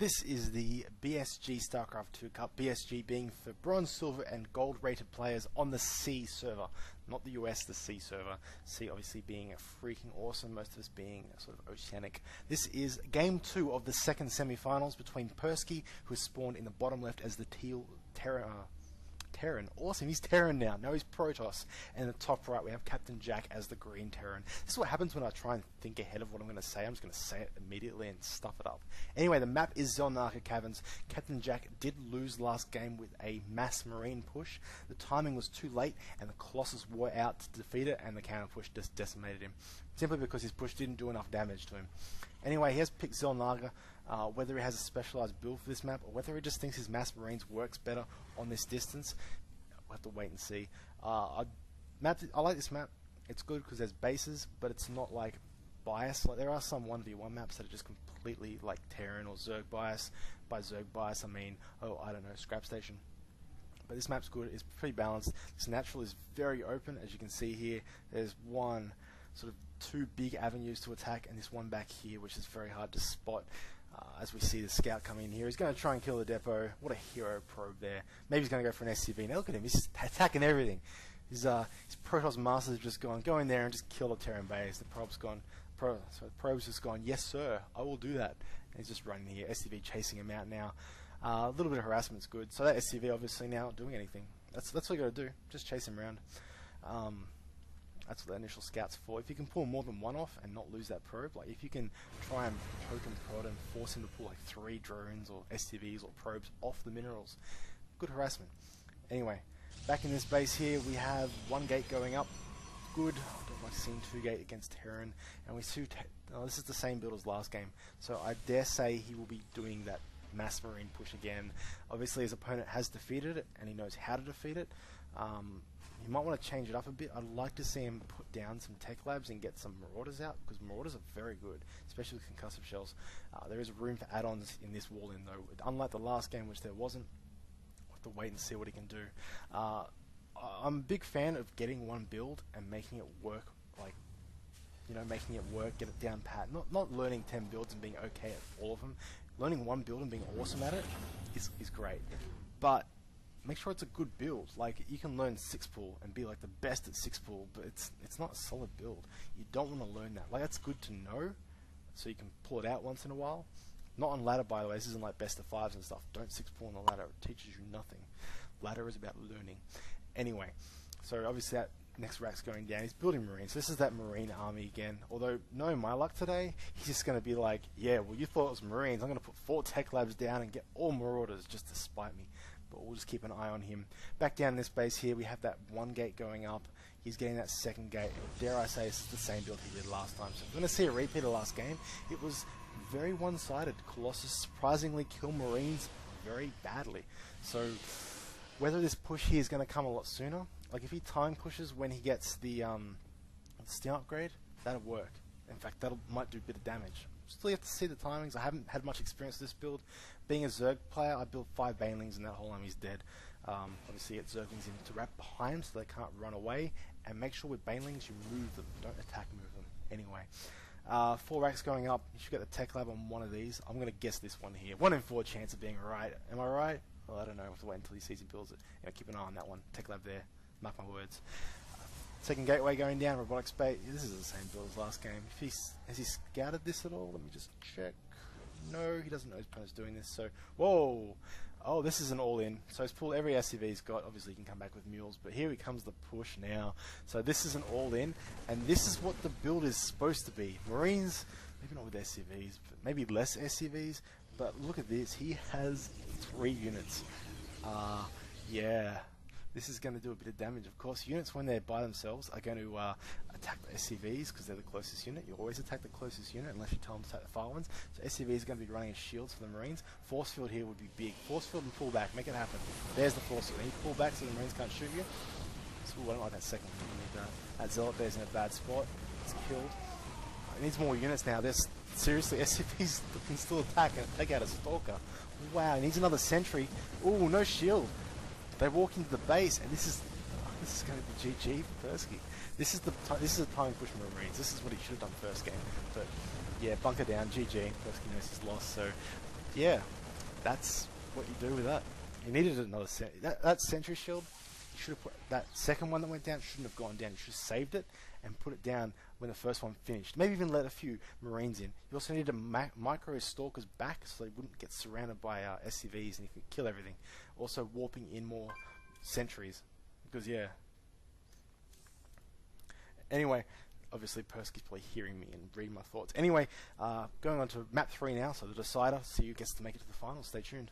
This is the BSG Starcraft 2 Cup, BSG being for bronze, silver and gold rated players on the C server, not the US, the C server. C obviously being freaking awesome, most of us being sort of oceanic. This is game 2 of the second semi-finals between Perksey, who is spawned in the bottom left as the teal Terran. Awesome, he's Terran now. No, he's Protoss. And in the top right, we have CaptainJack as the green Terran. This is what happens when I try and think ahead of what I'm going to say. I'm just going to say it immediately and stuff it up. Anyway, the map is Zelnaka Caverns. CaptainJack did lose last game with a mass marine push. The timing was too late, and the Colossus wore out to defeat it, and the counter push just decimated him. Simply because his push didn't do enough damage to him. Anyway, he has picked Zelnaka, whether he has a specialized build for this map, or whether he just thinks his mass marines works better on this distance. We'll have to wait and see. I like this map. It's good because there's bases, but it's not like bias. Like there are some 1v1 maps that are just completely like Terran or Zerg bias. By Zerg bias, I mean, I don't know, Scrap Station. But this map's good. It's pretty balanced. This natural is very open, as you can see here. There's two big avenues to attack, and this one back here, which is very hard to spot. As we see the scout coming in here, he's going to try and kill the depot. What a hero probe there. Maybe he's going to go for an SCV. Now look at him, he's attacking everything. His Protoss Master's just gone, go in there and just kill the Terran base. The probe's gone, the probe's just gone, yes sir, I will do that. And he's just running here, SCV chasing him out now. A little bit of harassment's good. So that SCV obviously now not doing anything. That's what you got to do, just chase him around. That's what the initial scout's for. If you can pull more than one off and not lose that probe, like if you can try and poke and prod and force him to pull like 3 drones or SCVs or probes off the minerals, good harassment. Anyway, back in this base here, we have 1 gate going up. Good. I don't like seeing 2 gate against Terran, and we see this is the same build as last game, so I dare say he will be doing that mass marine push again. Obviously his opponent has defeated it and he knows how to defeat it. You might want to change it up a bit. I'd like to see him put down some tech labs and get some marauders out, because marauders are very good, especially with concussive shells. There is room for add-ons in this wall-in though, unlike the last game which there wasn't. We'll have to wait and see what he can do. I'm a big fan of getting one build and making it work, like, you know, making it work, get it down pat. Not learning 10 builds and being okay at all of them. Learning one build and being awesome at it is great. But make sure it's a good build. Like, you can learn 6-pull and be like the best at 6-pull, but it's not a solid build. You don't want to learn that. Like, that's good to know, so you can pull it out once in a while. Not on ladder, by the way. This isn't like best of 5s and stuff. Don't 6-pull on the ladder. It teaches you nothing. Ladder is about learning. Anyway, so obviously that next rack's going down. He's building marines. So this is that marine army again. Although, knowing my luck today, he's just going to be like, yeah, well, you thought it was marines. I'm going to put 4 tech labs down and get all marauders just to spite me. But we'll just keep an eye on him. Back down this base here, we have that 1 gate going up. He's getting that 2nd gate. Dare I say, this is the same build he did last time. So if we're going to see a repeat of last game, it was very one-sided. Colossus surprisingly killed marines very badly. So whether this push here is going to come a lot sooner, like if he time pushes when he gets the steel upgrade, that'll work. In fact, might do a bit of damage. Still have to see the timings. I haven't had much experience with this build. Being a Zerg player, I built 5 Banelings and that whole army's dead. Obviously get Zerglings in to wrap behind them so they can't run away, and make sure with Banelings you move them, don't attack move them. Anyway, 4 racks going up. You should get the tech lab on one of these. I'm going to guess this one here. 1 in 4 chance of being right. Am I right? Well, I don't know. I have to wait until he sees he builds it. Keep an eye on that one. Tech lab there. Mark my words. 2nd gateway going down, robotics bait. This is the same build as last game. Has he scouted this at all? Let me just check. No, he doesn't know his opponent's doing this. So, whoa! Oh, this is an all-in. So he's pulled every SCV he's got. Obviously, he can come back with mules, but here comes the push now. So this is an all-in, and this is what the build is supposed to be. Marines, maybe not with SCVs, but maybe less SCVs. But look at this. He has 3 units. Yeah. This is going to do a bit of damage. Of course, units when they're by themselves are going to attack the SCVs because they're the closest unit. You always attack the closest unit unless you tell them to attack the far ones. So SCVs are going to be running as shields for the Marines. Force field here would be big. Force field and pull back. Make it happen. There's the force field. And you pull back so the Marines can't shoot you. So, I don't like that 2nd one. That Zealot there's in a bad spot. It's killed. It needs more units now. There's seriously SCVs can still attack and take out a Stalker. Wow, he needs another sentry. Ooh, no shield. They walk into the base, and this is going to be GG for Perksey. This is a time push Marines. This is what he should have done first game. But yeah, bunker down, GG. Perksey knows his loss. So yeah, that's what you do with that. You needed another that sentry shield. You should have put that second one that went down. Shouldn't have gone down. You should have saved it and put it down when the first one finished. Maybe even let a few Marines in. You also needed to micro stalkers back so they wouldn't get surrounded by SCVs and you could kill everything. Also warping in more sentries because yeah. Anyway, obviously Perksey's probably hearing me and reading my thoughts. Anyway, going on to map 3 now. So the decider. See who gets to make it to the final. Stay tuned.